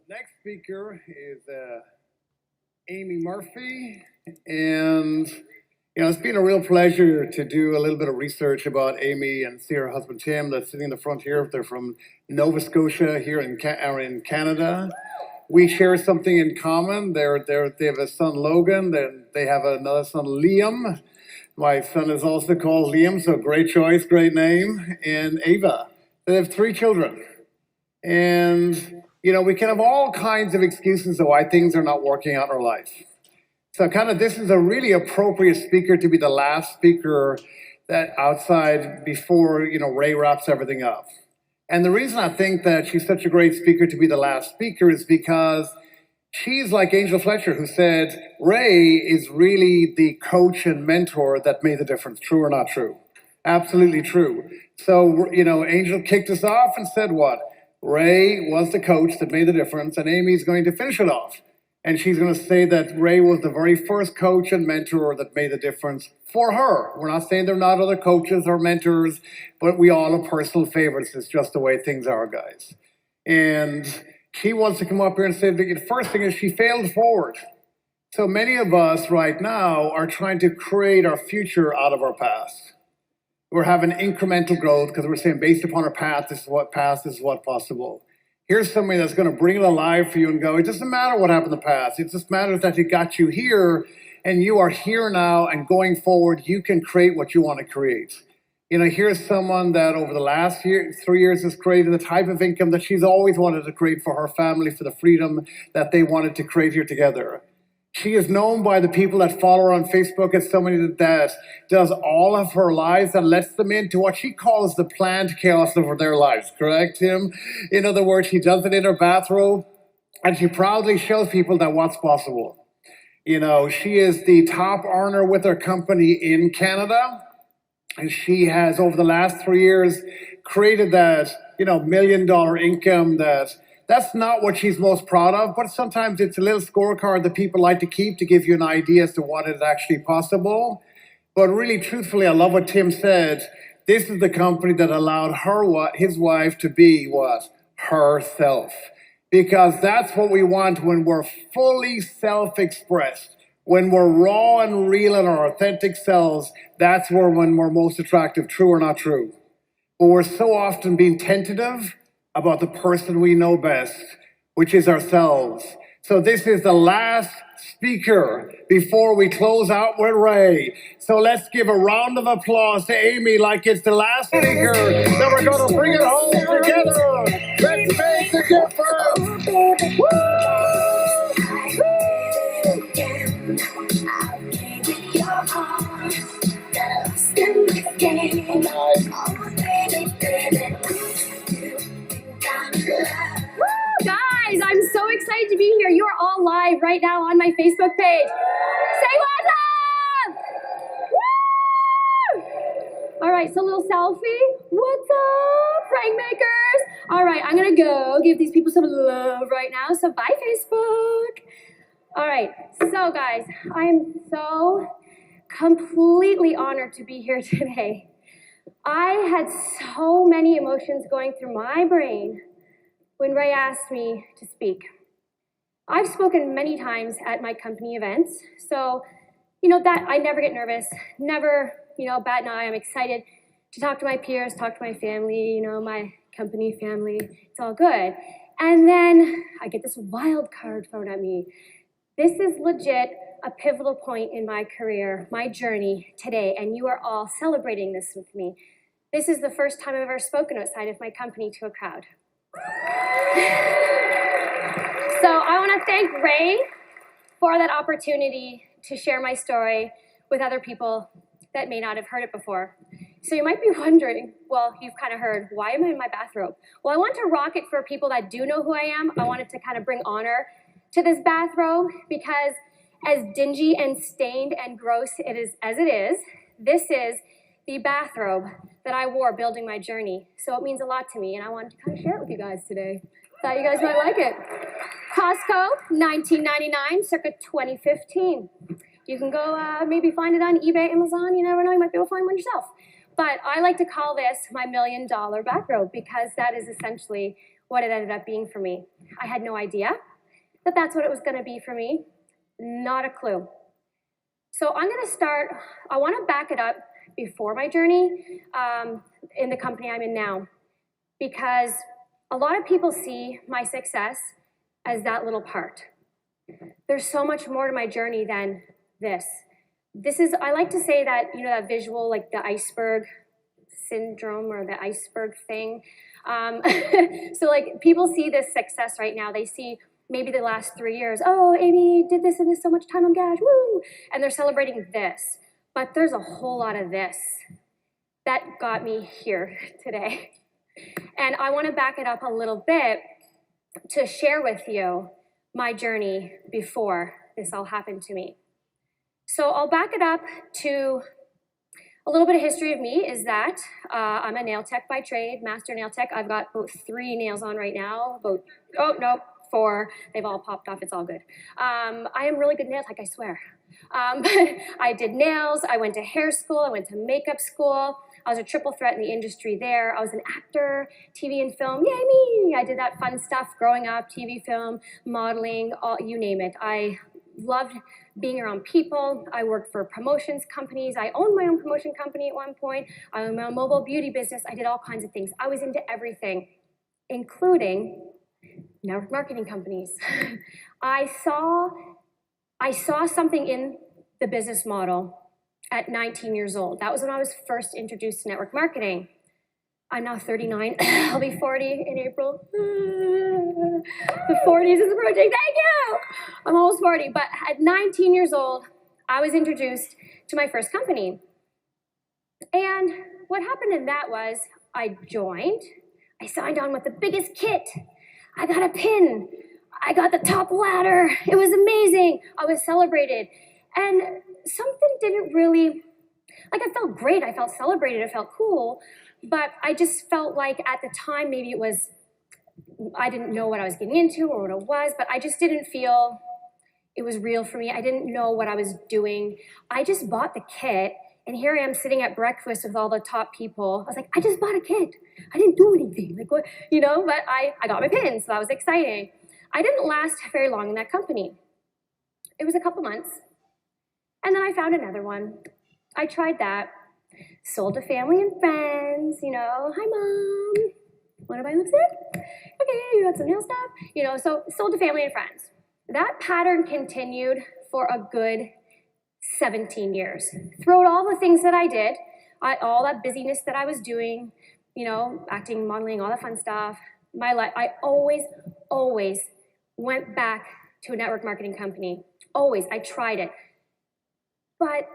Next speaker is Amy Murphy, and it's been a real pleasure to do a little bit of research about Amy and see her husband Tim that's sitting in the front here. They're from Nova Scotia here in Canada. We share something in common. They have a son Logan, then they have another son Liam. My son is also called Liam, so great choice, great name. And Ava. They have 3 children. And we can have all kinds of excuses of why things are not working out in our life. So this is a really appropriate speaker to be the last speaker that outside before, Ray wraps everything up. And the reason I think that she's such a great speaker to be the last speaker is because she's like Angel Fletcher, who said, Ray is really the coach and mentor that made the difference. True or not true? Absolutely true. So, Angel kicked us off and said what? Ray was the coach that made the difference, and Amy's going to finish it off. And she's going to say that Ray was the very first coach and mentor that made the difference for her. We're not saying there are not other coaches or mentors, but we all have personal favorites. It's just the way things are, guys. And she wants to come up here and say the first thing is she failed forward. So many of us right now are trying to create our future out of our past. We're having incremental growth because we're saying based upon our past, this is what past, this is what possible. Here's somebody that's going to bring it alive for you and go, it doesn't matter what happened in the past. It just matters that it got you here and you are here now, and going forward, you can create what you want to create. Here's someone that over the last 3 years has created the type of income that she's always wanted to create for her family, for the freedom that they wanted to create here together. She is known by the people that follow her on Facebook as somebody that does all of her lives and lets them into what she calls the planned chaos of their lives, correct, Tim? In other words, she does it in her bathrobe, and she proudly shows people that what's possible. She is the top earner with her company in Canada, and she has, over the last 3 years, created that, $1 million income that's not what she's most proud of, but sometimes it's a little scorecard that people like to keep to give you an idea as to what is actually possible. But really, truthfully, I love what Tim said. This is the company that allowed his wife to be what? Herself. Because that's what we want when we're fully self-expressed. When we're raw and real in our authentic selves, that's when we're most attractive, true or not true. But we're so often being tentative about the person we know best, which is ourselves. So this is the last speaker before we close out with Ray. So let's give a round of applause to Amy like it's the last speaker that we're going to bring it home together. Let's make the difference. Guys, I'm so excited to be here. You are all live right now on my Facebook page. Say what's up! Woo! All right, so a little selfie. What's up, prank makers? All right, I'm gonna go give these people some love right now. So bye, Facebook. All right, so guys, I am so completely honored to be here today. I had so many emotions going through my brain when Ray asked me to speak. I've spoken many times at my company events, so that I never get nervous, never, bat an eye. I'm excited to talk to my peers, talk to my family, my company family. It's all good. And then I get this wild card thrown at me. This is legit a pivotal point in my career, my journey today, and you are all celebrating this with me. This is the first time I've ever spoken outside of my company to a crowd. So I want to thank Ray for that opportunity to share my story with other people that may not have heard it before. So you might be wondering, well, you've kind of heard, why am I in my bathrobe? Well, I want to rock it for people that do know who I am. I wanted to kind of bring honor to this bathrobe because as dingy and stained and gross as it is, this is the bathrobe that I wore building my journey. So it means a lot to me, and I wanted to kind of share it with you guys today. Thought you guys might like it. Costco, 1999, circa 2015. You can go maybe find it on eBay, Amazon, you never know, you might be able to find one yourself. But I like to call this my $1 million backrobe because that is essentially what it ended up being for me. I had no idea that that's what it was gonna be for me, not a clue. So I'm gonna start, I wanna back it up before my journey in the company I'm in now, because a lot of people see my success as that little part. There's so much more to my journey than this. This is, I like to say that, you know, that visual, like the iceberg syndrome or the iceberg thing. So like people see this success right now. They see maybe the last 3 years, oh, Amy did this and this so much time on Gash, woo! And they're celebrating this. But there's a whole lot of this that got me here today. And I want to back it up a little bit to share with you my journey before this all happened to me. So I'll back it up to a little bit of history of me is that I'm a nail tech by trade, master nail tech. I've got about 3 nails on right now, 4. They've all popped off, it's all good. I am really good nail tech, I swear. I did nails, I went to hair school, I went to makeup school. I was a triple threat in the industry there. I was an actor, TV and film, yay me! I did that fun stuff growing up, TV, film, modeling, all, you name it. I loved being around people. I worked for promotions companies. I owned my own promotion company at one point. I owned my own mobile beauty business. I did all kinds of things. I was into everything, including network marketing companies. I saw something in the business model at 19 years old. That was when I was first introduced to network marketing. I'm now 39. I'll be 40 in April. The 40s is approaching. Thank you! I'm almost 40. But at 19 years old, I was introduced to my first company. And what happened in that was I joined. I signed on with the biggest kit. I got a pin. I got the top ladder. It was amazing. I was celebrated. And something didn't really, like I felt great. I felt celebrated. I felt cool. But I just felt like at the time, maybe it was, I didn't know what I was getting into or what it was, but I just didn't feel it was real for me. I didn't know what I was doing. I just bought the kit, and here I am sitting at breakfast with all the top people. I was like, I just bought a kit. I didn't do anything, like what, you know, but I got my pin, so that was exciting. I didn't last very long in that company. It was a couple months, and then I found another one. I tried that. Sold to family and friends, you know, hi mom, wanna buy lipstick? Okay, you got some nail stuff? You know, so sold to family and friends. That pattern continued for a good 17 years. Throughout all the things that I did, all that busyness that I was doing, you know, acting, modeling, all that fun stuff, my life, I always went back to a network marketing company. Always, I tried it. But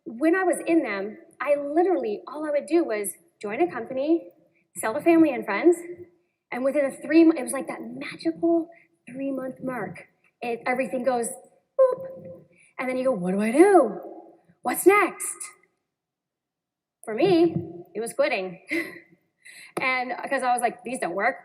when I was in them, I literally, all I would do was join a company, sell to family and friends, and within it was like that magical 3-month mark. Everything goes, boop, and then you go, what do I do? What's next? For me, it was quitting. And because I was like, these don't work.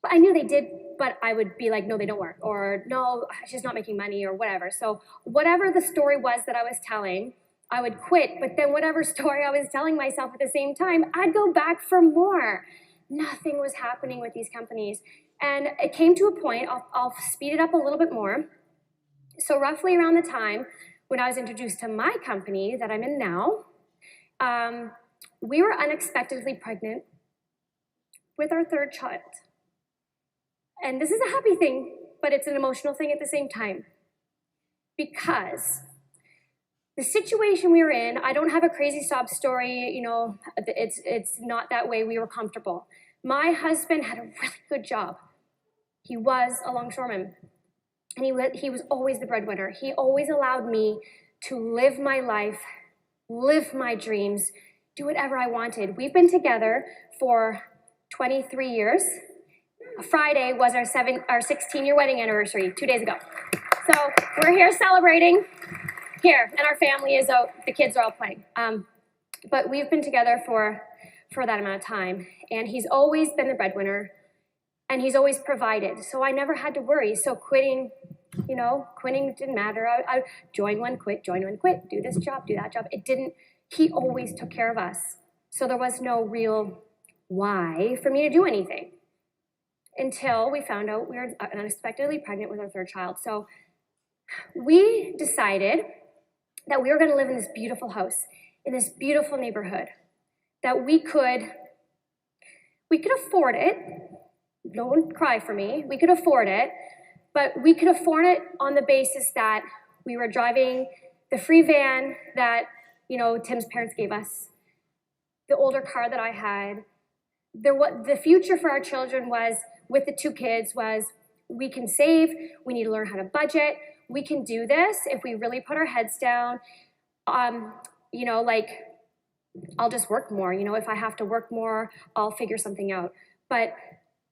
But I knew they did, but I would be like, no, they don't work, or no, she's not making money, or whatever. So whatever the story was that I was telling, I would quit, but then whatever story I was telling myself at the same time, I'd go back for more. Nothing was happening with these companies. And it came to a point, I'll speed it up a little bit more. So roughly around the time when I was introduced to my company that I'm in now, we were unexpectedly pregnant with our 3rd child. And this is a happy thing, but it's an emotional thing at the same time. Because the situation we were in, I don't have a crazy sob story, you know, it's not that way. We were comfortable. My husband had a really good job. He was a longshoreman, and he was always the breadwinner. He always allowed me to live my life, live my dreams, do whatever I wanted. We've been together for 23 years. Friday was our 16-year wedding anniversary, 2 days ago. So we're here celebrating. Here, and our family is out, the kids are all playing. But we've been together for that amount of time, and he's always been the breadwinner. And he's always provided. So I never had to worry. So quitting didn't matter. I join one, quit, do this job, do that job. It didn't, he always took care of us. So there was no real why for me to do anything until we found out we were unexpectedly pregnant with our third child. So we decided that we were going to live in this beautiful house, in this beautiful neighborhood, that we could afford it. Don't cry for me. We could afford it, but we could afford it on the basis that we were driving the free van that, Tim's parents gave us, the older car that I had. The future for our children was, with the 2 kids, was we can save, we need to learn how to budget, we can do this if we really put our heads down. I'll just work more. If I have to work more, I'll figure something out. But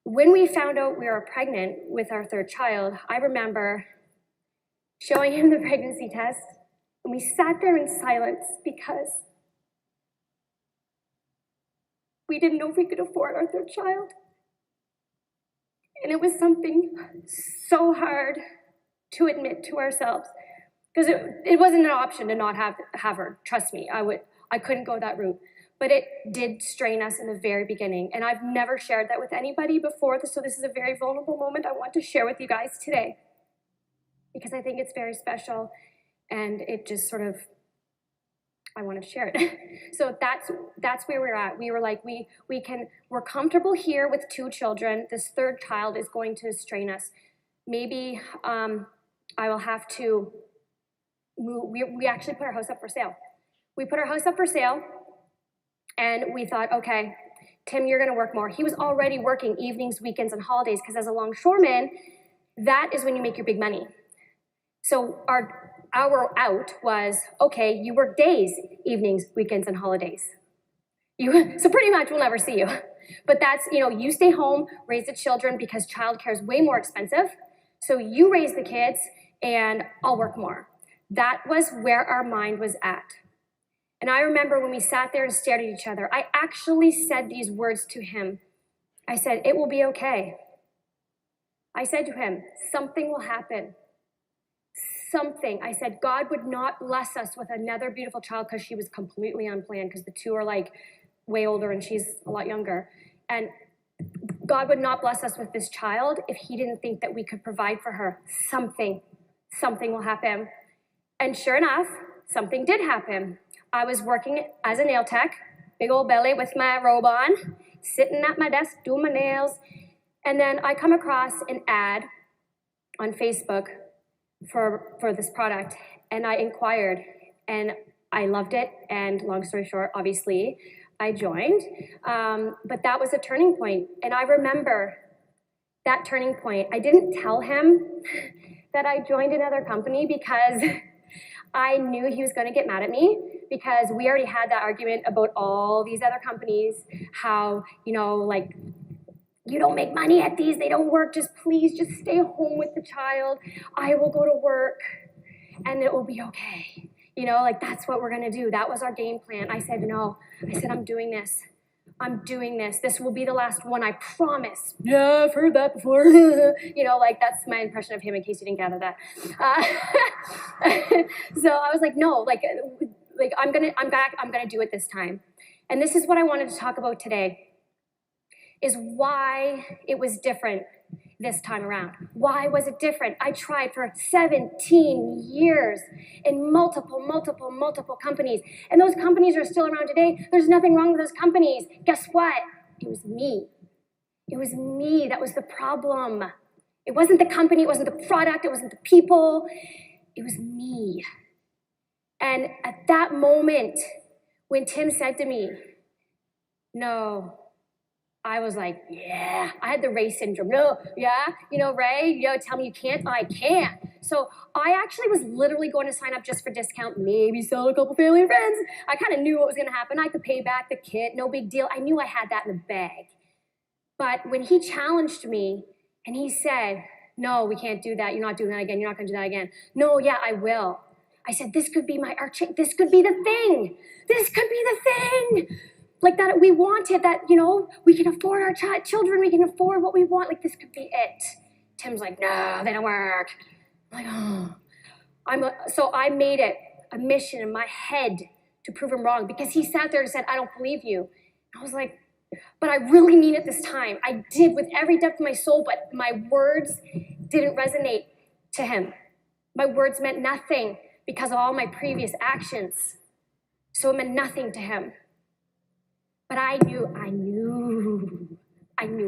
when we found out we were pregnant with our third child, I remember showing him the pregnancy test, and we sat there in silence because we didn't know if we could afford our third child. And it was something so hard to admit to ourselves, because it wasn't an option to not have her. Trust me, I couldn't go that route. But it did strain us in the very beginning. And I've never shared that with anybody before, so this is a very vulnerable moment I want to share with you guys today, because I think it's very special, and it just sort of, I want to share it. So that's where we're at. We were like, we're comfortable here with 2 children. This third child is going to strain us. Maybe I will have to move. We actually put our house up for sale. We put our house up for sale. And we thought, okay, Tim, you're going to work more. He was already working evenings, weekends, and holidays, because as a longshoreman, that is when you make your big money. So our out was, okay, you work days, evenings, weekends, and holidays. So pretty much we'll never see you. But that's, you stay home, raise the children, because childcare is way more expensive. So you raise the kids, and I'll work more. That was where our mind was at. And I remember when we sat there and stared at each other, I actually said these words to him. I said, it will be okay. I said to him, something will happen. Something. I said, God would not bless us with another beautiful child, because she was completely unplanned, because the 2 are like way older and she's a lot younger. And God would not bless us with this child if he didn't think that we could provide for her. Something will happen. And sure enough, something did happen. I was working as a nail tech, big old belly with my robe on, sitting at my desk doing my nails. And then I come across an ad on Facebook for this product, and I inquired, and I loved it. And long story short, obviously, I joined. But that was a turning point. And I remember that turning point. I didn't tell him that I joined another company, because I knew he was going to get mad at me, because we already had that argument about all these other companies, how, you don't make money at these, they don't work, please stay home with the child. I will go to work and it will be okay. That's what we're going to do. That was our game plan. I said, no. I said, I'm doing this. This will be the last one, I promise. Yeah, I've heard that before. That's my impression of him, in case you didn't gather that. So I was like, no, I'm gonna do it this time. And this is what I wanted to talk about today, is why it was different this time around. Why was it different? I tried for 17 years in multiple companies, and those companies are still around today. There's nothing wrong with those companies. Guess what? It was me. It was me that was the problem. It wasn't the company, it wasn't the product, it wasn't the people. It was me. And at that moment, when Tim said to me, no, I was like, yeah. I had the Ray syndrome. No, yeah, Ray, tell me you can't. I can't. So I actually was literally going to sign up just for discount, maybe sell a couple family and friends. I kind of knew what was going to happen. I could pay back the kit, no big deal. I knew I had that in the bag. But when he challenged me and he said, no, we can't do that. You're not doing that again. You're not going to do that again. No, yeah, I will. I said, this could be my this could be the thing. This could be the thing. like that we wanted, that, you know, we can afford our children, we can afford what we want, like this could be it. Tim's like, no, they don't work. I'm like, oh. So I made it a mission in my head to prove him wrong, because he sat there and said, I don't believe you. I was like, but I really mean it this time. I did with every depth of my soul, but my words didn't resonate to him. My words meant nothing because of all my previous actions. So it meant nothing to him. But I knew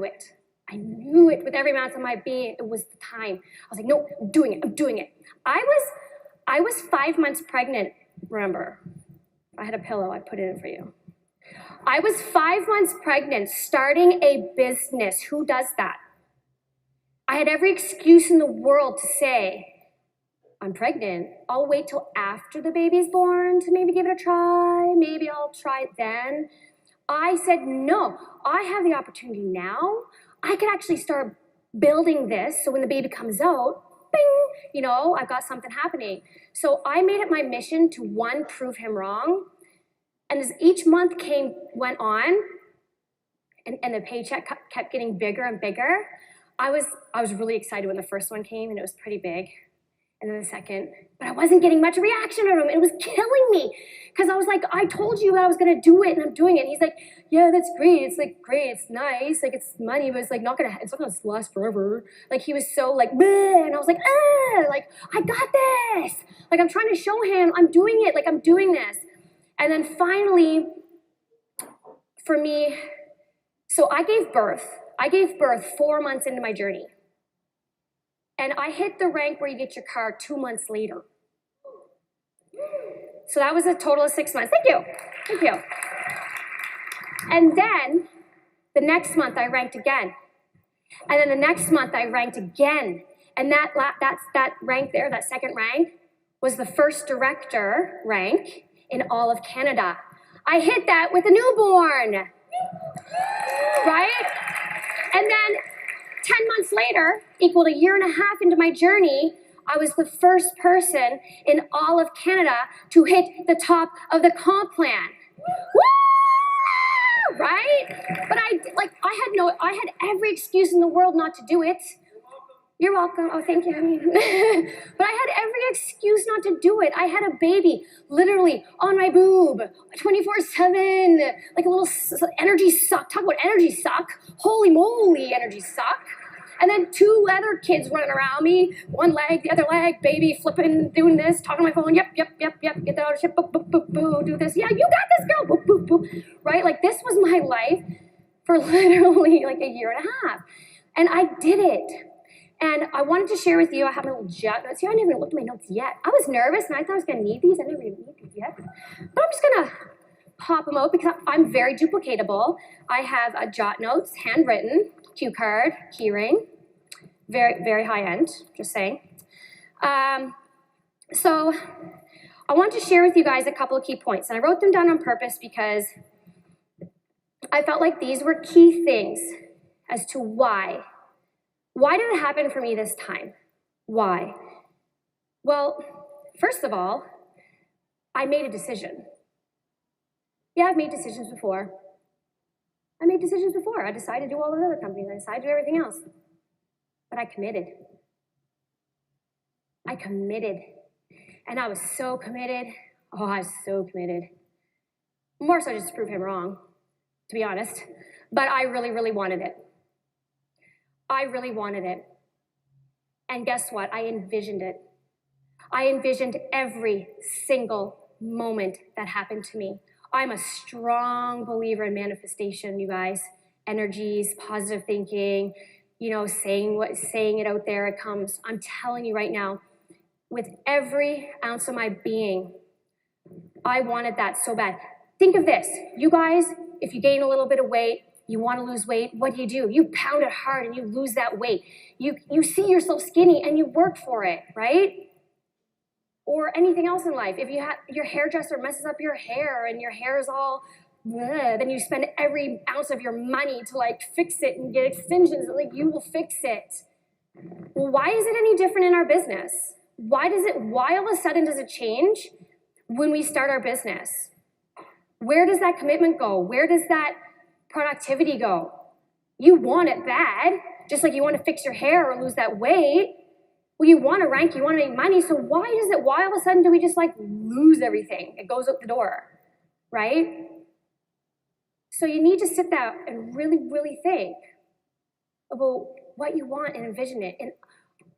it. I knew it with every ounce of my being. It was the time. I was like, no, I'm doing it. I was 5 months pregnant, remember. I had a pillow, I put it in for you. I was 5 months pregnant, starting a business. Who does that? I had every excuse in the world to say, I'm pregnant. I'll wait till after the baby's born to maybe give it a try. Maybe I'll try it then. I said, no, I have the opportunity now. I can actually start building this so when the baby comes out, bing, you know, I've got something happening. So I made it my mission to, one, prove him wrong. And as each month went on, and the paycheck kept getting bigger and bigger, I was really excited when the first one came, and it was pretty big. And then the second, but I wasn't getting much reaction from him. It was killing me, because I was like, I told you that I was gonna do it, and I'm doing it. And he's like, yeah, that's great. It's like great. It's nice. Like it's money, but it's like it's not gonna last forever. Like he was so like, bleh, and I was like, like I got this. Like I'm trying to show him I'm doing it. Like I'm doing this. And then finally, for me, so I gave birth 4 months into my journey. And I hit the rank where you get your car 2 months later. So that was a total of 6 months. Thank you. And then the next month I ranked again. And then the next month I ranked again. And that rank there, that second rank, was the first director rank in all of Canada. I hit that with a newborn, right? And then 10 months later, equal to a year and a half into my journey, I was the first person in all of Canada to hit the top of the comp plan. Woo! Right? But I had every excuse in the world not to do it. You're welcome. Oh, thank you. But I had every excuse not to do it. I had a baby literally on my boob 24/7, like a little energy suck. Talk about energy suck. Holy moly, energy suck. And then 2 other kids running around me, one leg, the other leg, baby flipping, doing this, talking on my phone, yep, get that out of shit, boop, boop, boop, boop, do this, yeah, you got this, girl, boop, boop, boop, right? Like this was my life for literally like a year and a half. And I did it. And I wanted to share with you, I have my little jot notes here. I never even looked at my notes yet. I was nervous and I thought I was gonna need these. I never even need these yet. But I'm just gonna pop them out because I'm very duplicatable. I have a jot notes, handwritten, cue card, key ring. Very, very high end, just saying. So I want to share with you guys a couple of key points. And I wrote them down on purpose because I felt like these were key things as to why. Why did it happen for me this time? Why? Well, first of all, I made a decision. Yeah, I've made decisions before. I decided to do all the other companies. I decided to do everything else. But I committed. And I was so committed. Oh, I was so committed. More so just to prove him wrong, to be honest. But I really, really wanted it. And guess what? I envisioned it. I envisioned every single moment that happened to me. I'm a strong believer in manifestation, you guys. Energies, positive thinking, you know, saying it out there, it comes. I'm telling you right now, with every ounce of my being, I wanted that so bad. Think of this, you guys, if you gain a little bit of weight, you want to lose weight, what do? You pound it hard and you lose that weight. You see yourself skinny and you work for it, right? Or anything else in life. If you have your hairdresser messes up your hair and your hair is all bleh, then you spend every ounce of your money to like fix it and get extensions, like you will fix it. Well, why is it any different in our business? Why all of a sudden does it change when we start our business? Where does that commitment go? Where does that productivity go? You want it bad, just like you want to fix your hair or lose that weight. Well, you want to rank, you want to make money, so why all of a sudden do we just like lose everything? It goes out the door, right? So you need to sit down and really, really think about what you want and envision it. And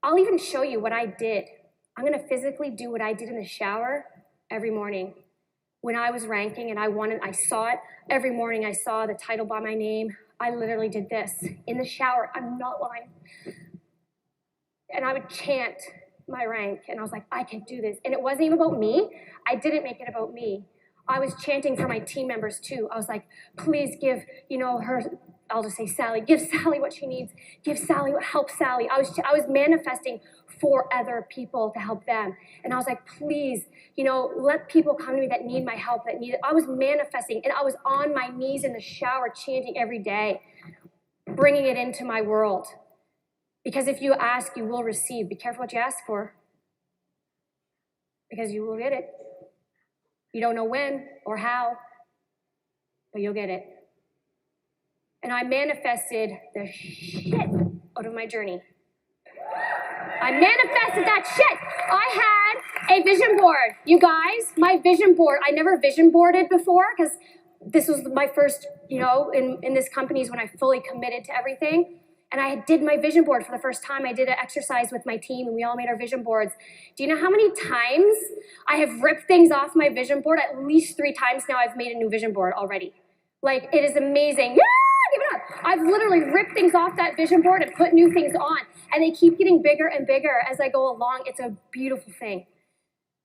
I'll even show you what I did. I'm gonna physically do what I did in the shower every morning. When I was ranking and I saw it, every morning I saw the title by my name. I literally did this in the shower, I'm not lying. And I would chant my rank, and I was like, I can do this. And it wasn't even about me. I didn't make it about me. I was chanting for my team members too. I was like, please give, her, I'll just say Sally, give Sally what she needs. Give Sally what helps Sally. I was manifesting for other people to help them. And I was like, please, let people come to me that need my help, that need it. I was manifesting, and I was on my knees in the shower chanting every day, bringing it into my world. Because if you ask, you will receive. Be careful what you ask for, because you will get it. You don't know when or how, but you'll get it. And I manifested the shit out of my journey. I manifested that shit. I had a vision board. You guys, my vision board, I never vision boarded before, because this was my first, in this company is when I fully committed to everything. And I did my vision board for the first time. I did an exercise with my team, and we all made our vision boards. Do you know how many times I have ripped things off my vision board? At least 3 times now I've made a new vision board already. Like, it is amazing. Yeah, give it up. I've literally ripped things off that vision board and put new things on. And they keep getting bigger and bigger as I go along. It's a beautiful thing.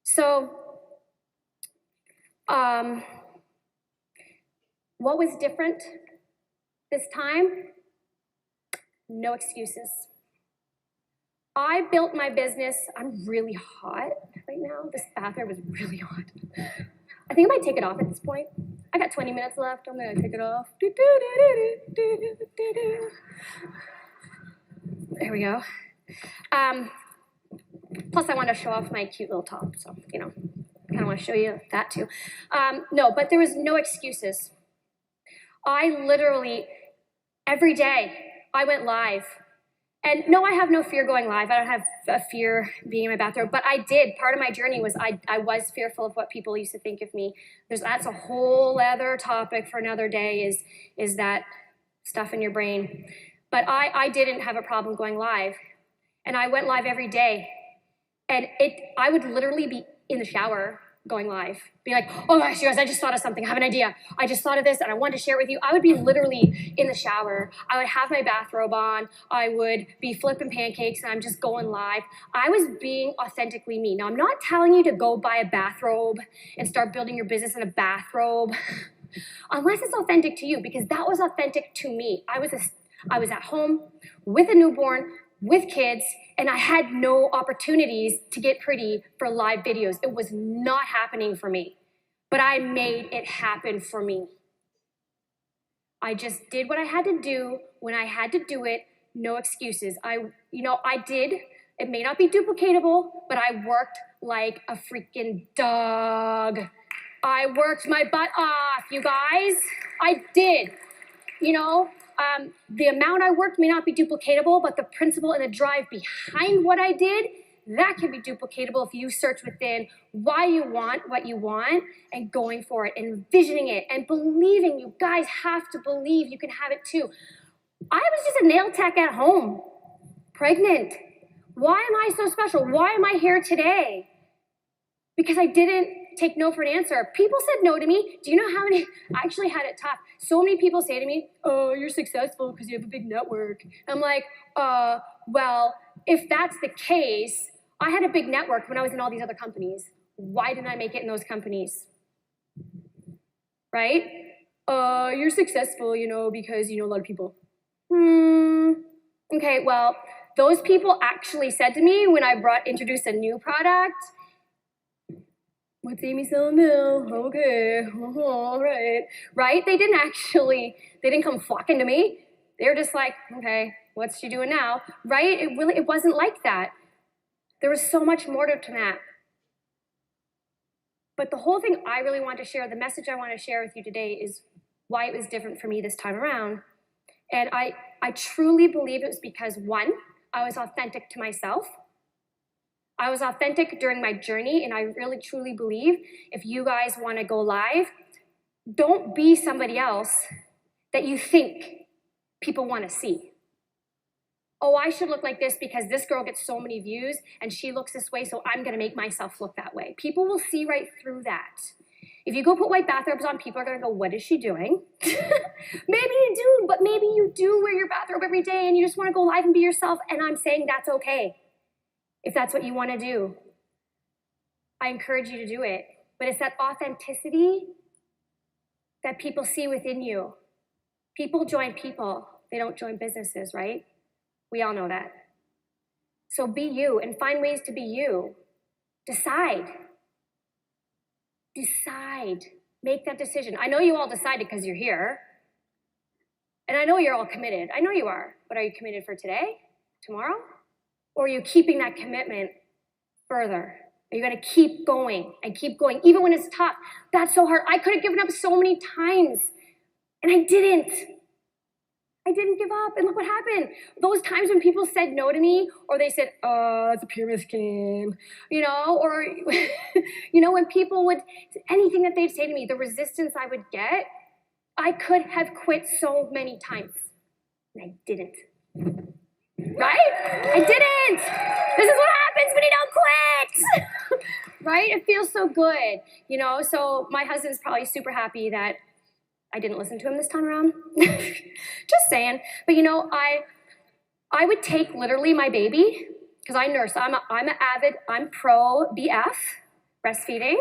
So, what was different this time? No excuses. I built my business. I'm really hot right now. This bathroom is really hot. I think I might take it off at this point. I got 20 minutes left. I'm gonna take it off. There we go. Plus I want to show off my cute little top, so, kind of want to show you that too. No, but there was no excuses. I literally, every day, I went live. And no, I have no fear going live. I don't have a fear being in my bathrobe, but I did. Part of my journey was I was fearful of what people used to think of me. That's a whole other topic for another day, is that stuff in your brain. But I didn't have a problem going live. And I went live every day. And I would literally be in the shower going live, be like, oh gosh, you guys, I just thought of something, I have an idea. I just thought of this and I wanted to share it with you. I would be literally in the shower. I would have my bathrobe on. I would be flipping pancakes and I'm just going live. I was being authentically me. Now, I'm not telling you to go buy a bathrobe and start building your business in a bathrobe, unless it's authentic to you, because that was authentic to me. I was at home with a newborn, with kids, and I had no opportunities to get pretty for live videos. It was not happening for me, but I made it happen for me. I just did what I had to do when I had to do it, no excuses. I did, it may not be duplicatable, but I worked like a freaking dog. I worked my butt off, you guys. I did, the amount I worked may not be duplicatable, but the principle and the drive behind what I did, that can be duplicatable if you search within why you want what you want and going for it and envisioning it and believing. You guys have to believe you can have it too. I was just a nail tech at home, pregnant. Why am I so special? Why am I here today? Because I didn't take no for an answer. People said no to me. Do you know how many? I actually had it tough. So many people say to me, oh, you're successful because you have a big network. I'm like, well, if that's the case, I had a big network when I was in all these other companies. Why didn't I make it in those companies? Right? You're successful, because you know a lot of people. Okay, well, those people actually said to me when I introduced a new product, what's Amy selling now? Okay, all right. Right? They didn't come flocking to me. They were just like, okay, what's she doing now? Right? It wasn't like that. There was so much more to that. But the whole thing I really want to share, the message I want to share with you today is why it was different for me this time around. And I truly believe it was because, one, I was authentic to myself. I was authentic during my journey, and I really truly believe if you guys want to go live, don't be somebody else that you think people want to see. Oh, I should look like this because this girl gets so many views and she looks this way, so I'm going to make myself look that way. People will see right through that. If you go put white bathrobes on, people are going to go, what is she doing? Maybe you do, but maybe you do wear your bathrobe every day and you just want to go live and be yourself, and I'm saying that's okay if that's what you want to do. I encourage you to do it. But it's that authenticity that people see within you. People join people. They don't join businesses, right? We all know that. So be you and find ways to be you. Decide. Decide. Make that decision. I know you all decided because you're here. And I know you're all committed. I know you are. But are you committed for today? Tomorrow? Or are you keeping that commitment further? Are you going to keep going and keep going, even when it's tough? That's so hard. I could have given up so many times, and I didn't. I didn't give up, and look what happened. Those times when people said no to me, or they said, oh, it's a pyramid scheme, or, when people would, anything that they'd say to me, the resistance I would get, I could have quit so many times, and I didn't. Right? I didn't. This is what happens when you don't quit. Right? It feels so good, So my husband's probably super happy that I didn't listen to him this time around. Just saying. But I would take literally my baby, because I nurse. I'm pro BF, breastfeeding.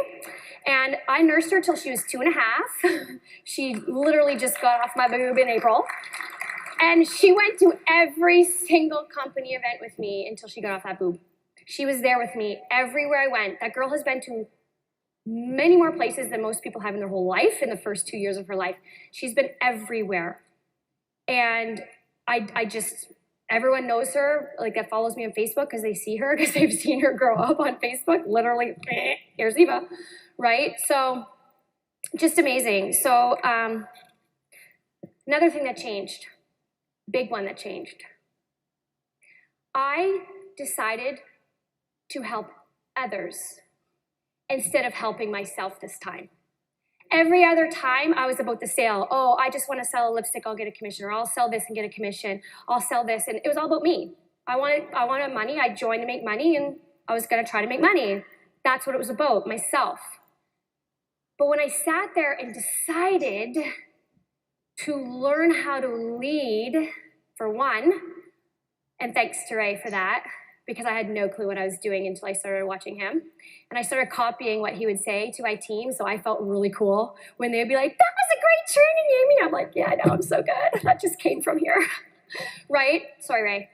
And I nursed her till she was 2.5. She literally just got off my boob in April. And she went to every single company event with me until she got off that boob. She was there with me everywhere I went. That girl has been to many more places than most people have in their whole life in the first 2 years of her life. She's been everywhere. And everyone knows her, that follows me on Facebook because they see her, because they've seen her grow up on Facebook. Literally, here's Eva, right? So just amazing. So another thing that changed, big one that changed. I decided to help others instead of helping myself this time. Every other time I was about the sale. Oh, I just want to sell a lipstick, I'll get a commission, or I'll sell this and get a commission. I'll sell this, and it was all about me. I wanted money. I joined to make money, and I was going to try to make money. That's what it was about, myself. But when I sat there and decided to learn how to lead, for one, and thanks to Ray for that, because I had no clue what I was doing until I started watching him. And I started copying what he would say to my team, so I felt really cool when they would be like, that was a great training, Amy. I'm like, yeah, I know, I'm so good. That just came from here, right? Sorry, Ray.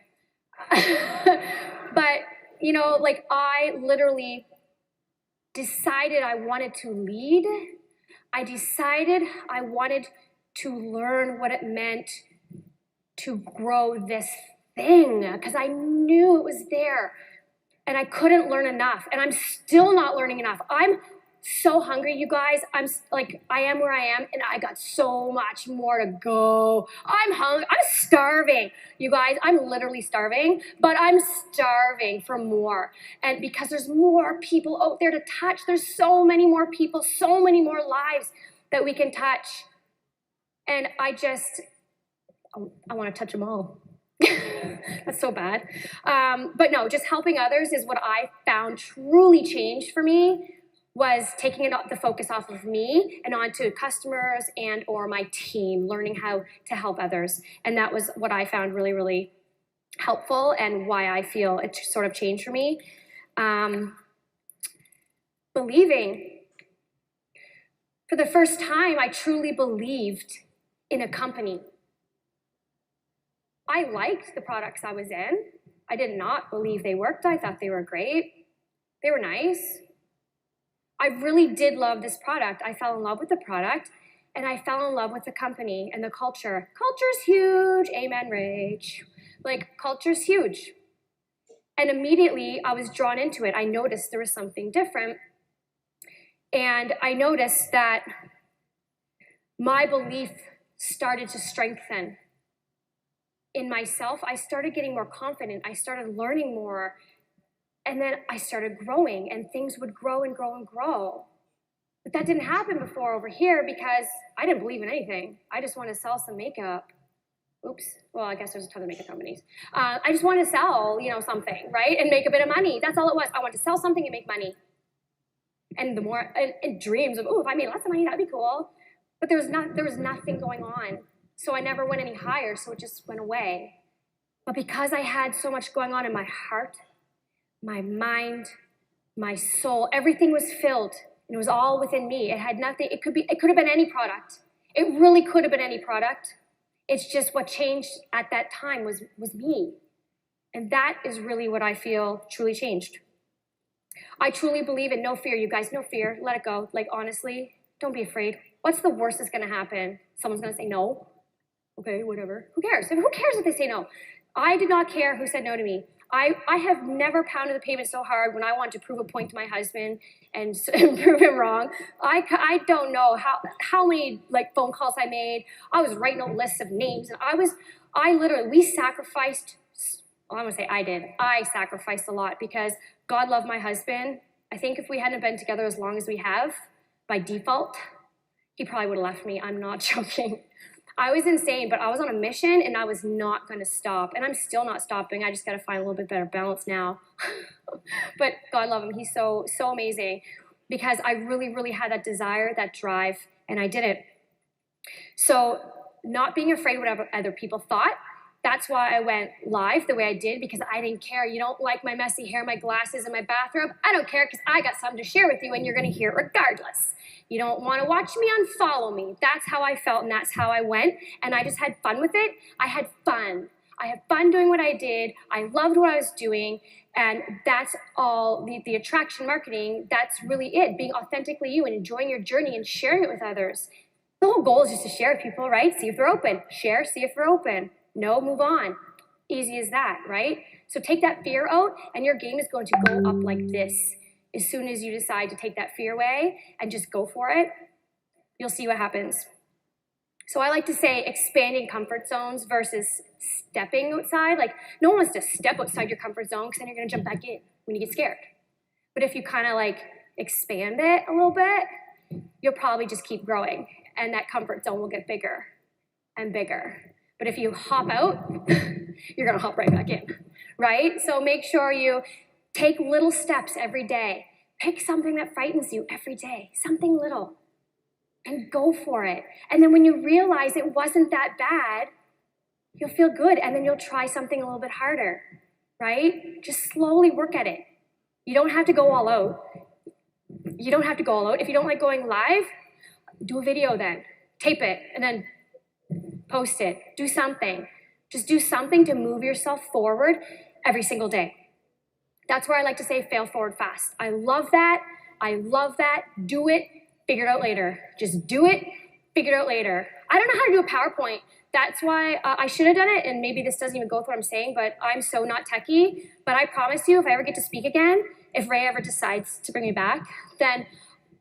But, I literally decided I wanted to lead. I decided I wanted to learn what it meant to grow this thing, because I knew it was there and I couldn't learn enough, and I'm still not learning enough. I'm so hungry, you guys. I am where I am, and I got so much more to go. I'm hungry. I'm starving, you guys. I'm literally starving, but I'm starving for more. And because there's more people out there to touch, there's so many more people, so many more lives that we can touch. And I want to touch them all. That's so bad. But no, just helping others is what I found truly changed for me, was taking the focus off of me and onto customers and or my team, learning how to help others. And that was what I found really, really helpful, and why I feel it sort of changed for me. Believing. For the first time, I truly believed in a company. I liked the products I was in. I did not believe they worked. I thought they were great. They were nice. I really did love this product. I fell in love with the product, and I fell in love with the company and the culture. Culture's huge. Amen, Rach. Culture's huge. And immediately I was drawn into it. I noticed there was something different. And I noticed that my belief started to strengthen in myself. I started getting more confident. I started learning more. And then I started growing, and things would grow and grow and grow. But that didn't happen before over here because I didn't believe in anything. I just wanted to sell some makeup. Oops. Well, I guess there's a ton of makeup companies. I just wanted to sell, something, right? And make a bit of money. That's all it was. I wanted to sell something and make money. And the more, and dreams of, if I made lots of money, that'd be cool. But there was nothing going on. So I never went any higher, so it just went away. But because I had so much going on in my heart, my mind, my soul, everything was filled. And it was all within me. It had nothing, it could have been any product. It really could have been any product. It's just what changed at that time was me. And that is really what I feel truly changed. I truly believe in no fear, you guys, no fear. Let it go. Like, honestly, don't be afraid. What's the worst that's going to happen? Someone's going to say no. Okay, whatever. Who cares? Who cares if they say no? I did not care who said no to me. I have never pounded the pavement so hard when I wanted to prove a point to my husband and prove him wrong. I don't know how many phone calls I made. I was writing a list of names, and we sacrificed. Well, I'm gonna say I did. I sacrificed a lot because God loved my husband. I think if we hadn't been together as long as we have, by default, he probably would have left me. I'm not joking. I was insane, but I was on a mission and I was not going to stop. And I'm still not stopping. I just got to find a little bit better balance now. But God love him. He's so, so amazing because I really, really had that desire, that drive, and I did it. So not being afraid of what other people thought, that's why I went live the way I did, because I didn't care. You don't like my messy hair, my glasses, and my bathrobe? I don't care, because I got something to share with you, and you're going to hear it regardless. You don't want to watch me, unfollow me. That's how I felt, and that's how I went, and I just had fun with it. I had fun. I had fun doing what I did. I loved what I was doing, and that's all the attraction marketing. That's really it, being authentically you and enjoying your journey and sharing it with others. The whole goal is just to share with people, right? See if they're open. Share, see if they're open. No, move on. Easy as that, right? So take that fear out, and your game is going to go up like this. As soon as you decide to take that fear away and just go for it, you'll see what happens. So I like to say expanding comfort zones versus stepping outside. Like, no one wants to step outside your comfort zone because then you're going to jump back in when you get scared. But if you kind of expand it a little bit, you'll probably just keep growing, and that comfort zone will get bigger and bigger. But if you hop out, you're going to hop right back in, right? So make sure you take little steps every day. Pick something that frightens you every day, something little, and go for it. And then when you realize it wasn't that bad, you'll feel good, and then you'll try something a little bit harder, right? Just slowly work at it. You don't have to go all out. You don't have to go all out. If you don't like going live, do a video then. Tape it, and then post it. Do something. Just do something to move yourself forward every single day. That's where I like to say fail forward fast. I love that. I love that. Do it. Figure it out later. Just do it. Figure it out later. I don't know how to do a PowerPoint. That's why I should have done it, and maybe this doesn't even go with what I'm saying, but I'm so not techie. But I promise you, if I ever get to speak again, if Ray ever decides to bring me back, then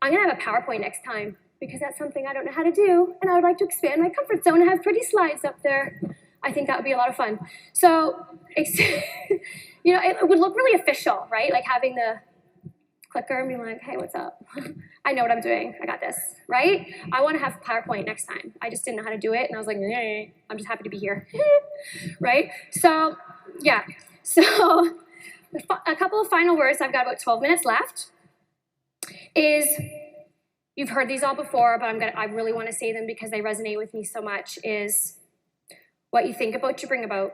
I'm going to have a PowerPoint next time, because that's something I don't know how to do, and I would like to expand my comfort zone and have pretty slides up there. I think that would be a lot of fun. So, it would look really official, right? Like having the clicker and being like, hey, what's up? I know what I'm doing. I got this, right? I want to have PowerPoint next time. I just didn't know how to do it, and I was like, I'm just happy to be here, right? So, yeah. So, a couple of final words. I've got about 12 minutes left. You've heard these all before, but I really want to say them because they resonate with me so much, is what you think about, you bring about,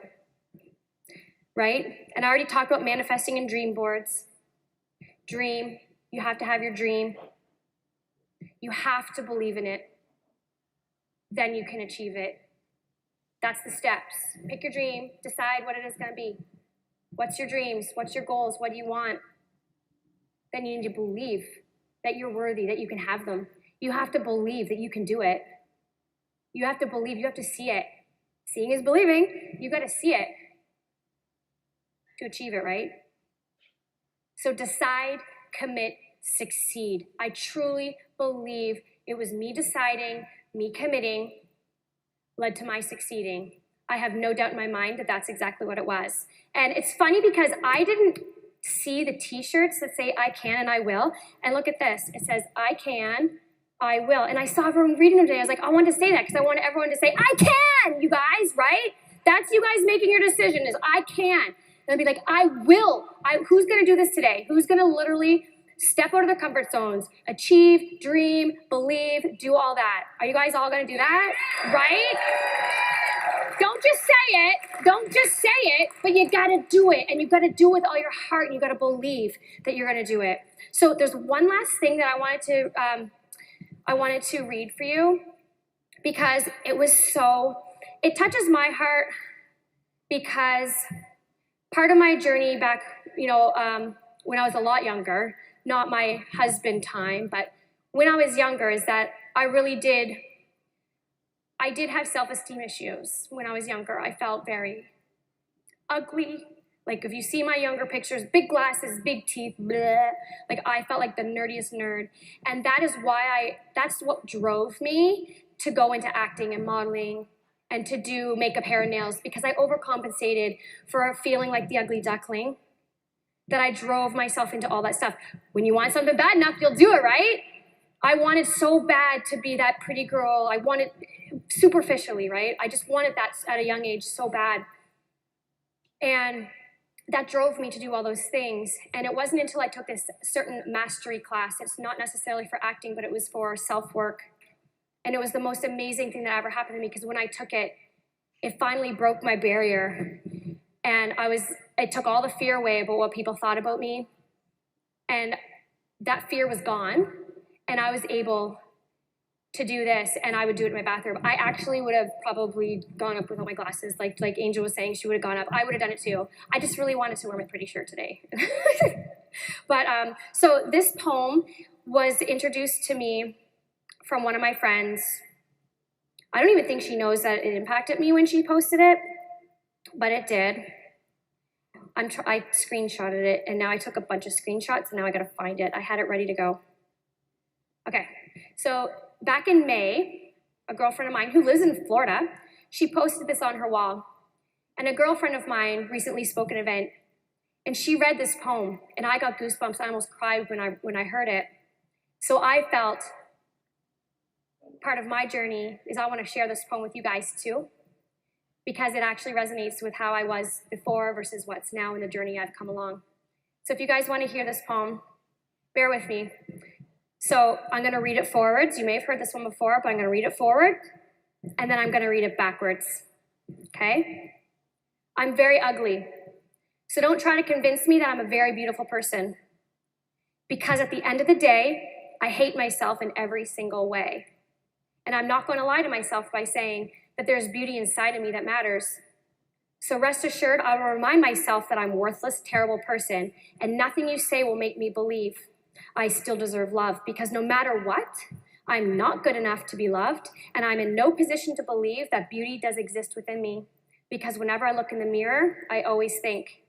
right? And I already talked about manifesting and dream boards. Dream, you have to have your dream. You have to believe in it. Then you can achieve it. That's the steps. Pick your dream, decide what it is going to be. What's your dreams? What's your goals? What do you want? Then you need to believe that you're worthy, that you can have them. You have to believe that you can do it. You have to believe, you have to see it. Seeing is believing. You got to see it to achieve it, right? So decide, commit, succeed. I truly believe it was me deciding, me committing, led to my succeeding. I have no doubt in my mind that that's exactly what it was. And it's funny because I didn't see the t-shirts that say I can and I will. And look at this. It says I can, I will. And I saw everyone reading them today. I was like, I wanted to say that because I want everyone to say, I can, you guys, right? That's you guys making your decision is I can. And I'll be like, I will. Who's going to do this today? Who's going to literally step out of their comfort zones, achieve, dream, believe, do all that? Are you guys all going to do that? Right? Don't just say it. Don't just say it, but you got to do it. And you got to do it with all your heart. And you got to believe that you're going to do it. So there's one last thing that I wanted to read for you because it touches my heart because part of my journey back, when I was a lot younger, not my husband time, but when I was younger is that I did have self-esteem issues when I was younger. I felt very ugly. Like if you see my younger pictures, big glasses, big teeth, bleh, like I felt like the nerdiest nerd. And that's what drove me to go into acting and modeling and to do makeup, hair, and nails because I overcompensated for feeling like the ugly duckling, that I drove myself into all that stuff. When you want something bad enough, you'll do it, right? I wanted so bad to be that pretty girl. I wanted superficially, right? I just wanted that at a young age so bad. And that drove me to do all those things. And it wasn't until I took this certain mastery class, it's not necessarily for acting, but it was for self-work. And it was the most amazing thing that ever happened to me because when I took it, it finally broke my barrier. And it took all the fear away about what people thought about me. And that fear was gone. And I was able to do this, and I would do it in my bathroom. I actually would have probably gone up without my glasses. Like Angel was saying, she would have gone up. I would have done it too. I just really wanted to wear my pretty shirt today. But so this poem was introduced to me from one of my friends. I don't even think she knows that it impacted me when she posted it, but it did. I screenshotted it, and now I took a bunch of screenshots, and now I gotta find it. I had it ready to go. Okay, so back in May, a girlfriend of mine who lives in Florida, she posted this on her wall. And a girlfriend of mine recently spoke at an event, and she read this poem, and I got goosebumps. I almost cried when I heard it. So I felt part of my journey is I want to share this poem with you guys too, because it actually resonates with how I was before versus what's now in the journey I've come along. So if you guys want to hear this poem, bear with me. So I'm going to read it forwards. You may have heard this one before, but I'm going to read it forward, and then I'm going to read it backwards, okay? I'm very ugly, so don't try to convince me that I'm a very beautiful person, because at the end of the day, I hate myself in every single way. And I'm not going to lie to myself by saying that there's beauty inside of me that matters. So rest assured, I will remind myself that I'm a worthless, terrible person, and nothing you say will make me believe I still deserve love, because no matter what, I'm not good enough to be loved, and I'm in no position to believe that beauty does exist within me, because whenever I look in the mirror, I always think,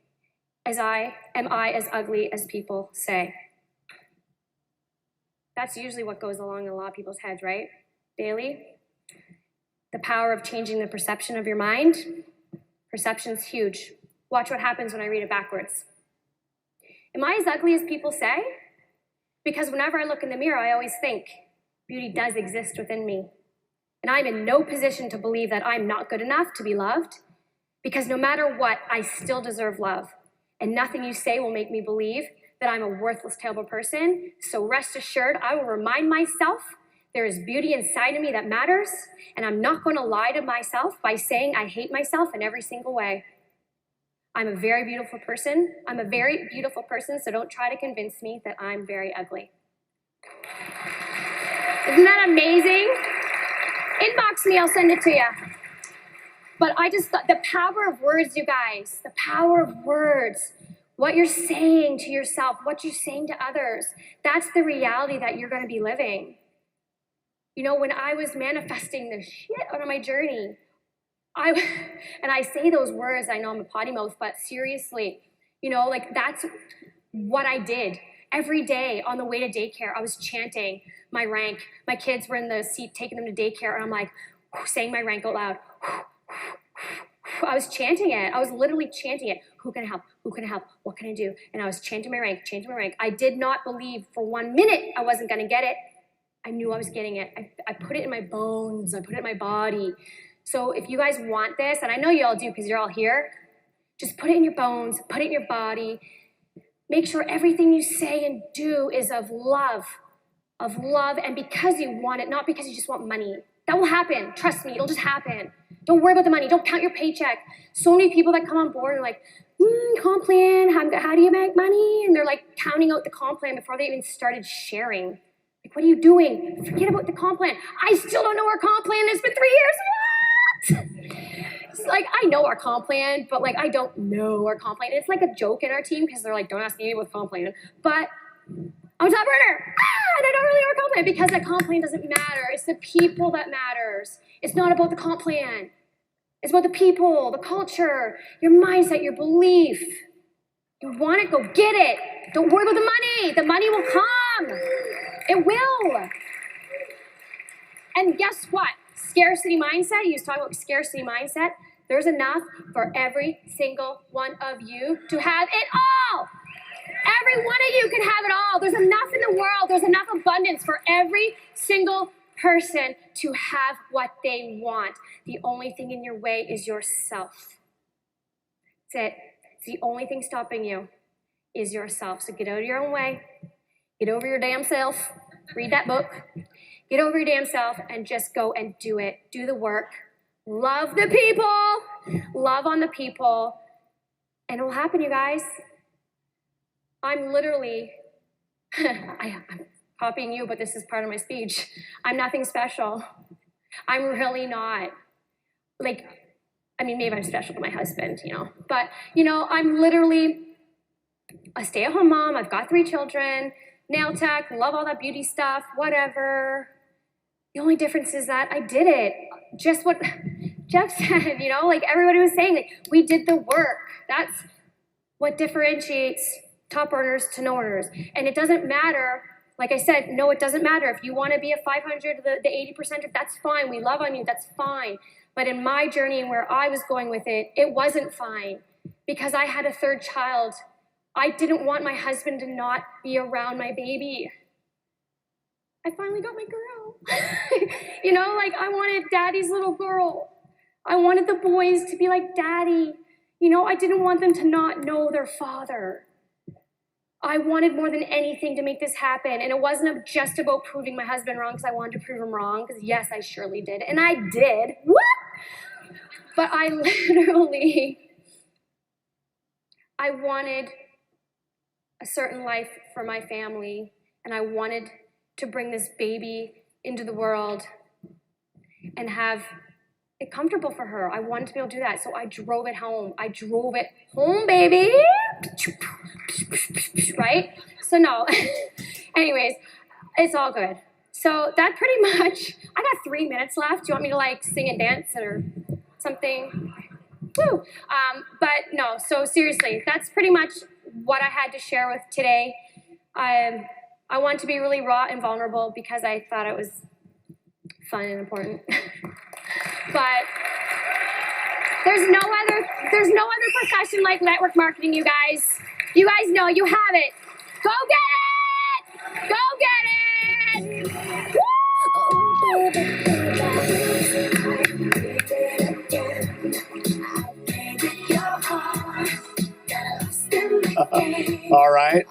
am I as ugly as people say? That's usually what goes along in a lot of people's heads, right? Daily. The power of changing the perception of your mind. Perception's huge. Watch what happens when I read it backwards. Am I as ugly as people say? Because whenever I look in the mirror, I always think beauty does exist within me. And I'm in no position to believe that I'm not good enough to be loved, because no matter what, I still deserve love. And nothing you say will make me believe that I'm a worthless, terrible person. So rest assured, I will remind myself there is beauty inside of me that matters, and I'm not going to lie to myself by saying I hate myself in every single way. I'm a very beautiful person. I'm a very beautiful person, so don't try to convince me that I'm very ugly. Isn't that amazing? Inbox me, I'll send it to you. But I just thought the power of words, you guys, the power of words, what you're saying to yourself, what you're saying to others, that's the reality that you're going to be living. You know, when I was manifesting the shit out of my journey, and I say those words, I know I'm a potty mouth, but seriously, you know, like that's what I did. Every day on the way to daycare, I was chanting my rank. My kids were in the seat taking them to daycare, and I'm like, saying my rank out loud. I was chanting it. I was literally chanting it. Who can help? Who can help? What can I do? And I was chanting my rank, chanting my rank. I did not believe for 1 minute I wasn't going to get it. I knew I was getting it. I put it in my bones. I put it in my body. So if you guys want this, and I know you all do because you're all here, just put it in your bones, put it in your body. Make sure everything you say and do is of love, and because you want it, not because you just want money. That will happen. Trust me, it'll just happen. Don't worry about the money. Don't count your paycheck. So many people that come on board are like, comp plan, how do you make money? And they're like counting out the comp plan before they even started sharing. Like, what are you doing? Forget about the comp plan. I still don't know our comp plan. It's been 3 years. What? It's like, I know our comp plan, but like, I don't know our comp plan. It's like a joke in our team because they're like, don't ask me about comp plan. But I'm top earner. And I don't really know our comp plan because the comp plan doesn't matter. It's the people that matters. It's not about the comp plan. It's about the people, the culture, your mindset, your belief. You want it, go get it. Don't worry about the money. The money will come. It will. And guess what? Scarcity mindset, he was talking about scarcity mindset. There's enough for every single one of you to have it all. Every one of you can have it all. There's enough in the world. There's enough abundance for every single person to have what they want. The only thing in your way is yourself. That's it. It's the only thing stopping you is yourself. So get out of your own way. Get over your damn self. Read that book. Get over your damn self and just go and do it. Do the work. Love the people. Love on the people. And it will happen, you guys. I'm literally, I'm copying you, but this is part of my speech. I'm nothing special. I'm really not. Like, I mean, maybe I'm special to my husband, But, I'm literally a stay-at-home mom. I've got 3 children, nail tech, love all that beauty stuff, whatever. The only difference is that I did it. Just what Jeff said, like everybody was saying, like, we did the work. That's what differentiates top earners to no earners. And it doesn't matter, like I said, no, it doesn't matter. If you want to be a 500, the 80%, that's fine. We love on you, that's fine. But in my journey and where I was going with it, it wasn't fine because I had a 3rd child. I didn't want my husband to not be around my baby. I finally got my girl. Like I wanted daddy's little girl. I wanted the boys to be like daddy. I didn't want them to not know their father. I wanted more than anything to make this happen. And it wasn't just about proving my husband wrong because I wanted to prove him wrong. Because yes, I surely did. And I did. What? But I wanted a certain life for my family. And I wanted to bring this baby into the world and have it comfortable for her. I wanted to be able to do that. So I drove it home. I drove it home, baby. Right? So no. Anyways, it's all good. So that pretty much, I got 3 minutes left. Do you want me to like sing and dance or something? Woo. But no, so seriously, that's pretty much what I had to share with today. I wanted to be really raw and vulnerable because I thought it was fun and important. But there's no other profession like network marketing, you guys. You guys know you have it. Go get it! Go get it! All right.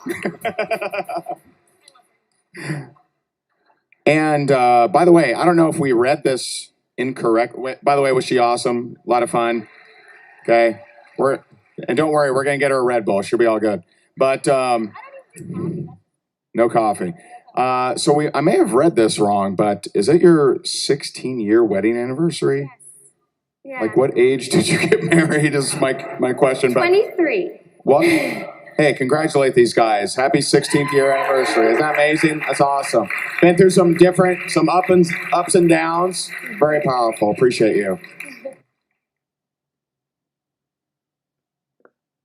And by the way, I don't know if we read this incorrect. By the way, was she awesome? A lot of fun. Okay. And don't worry, we're going to get her a Red Bull. She'll be all good. But no coffee. So I may have read this wrong, but is it your 16-year wedding anniversary? Yeah. Like, what age did you get married is my question. 23. Well, hey, congratulate these guys. Happy 16th year anniversary. Isn't that amazing? That's awesome. Been through some ups and downs. Very powerful. Appreciate you.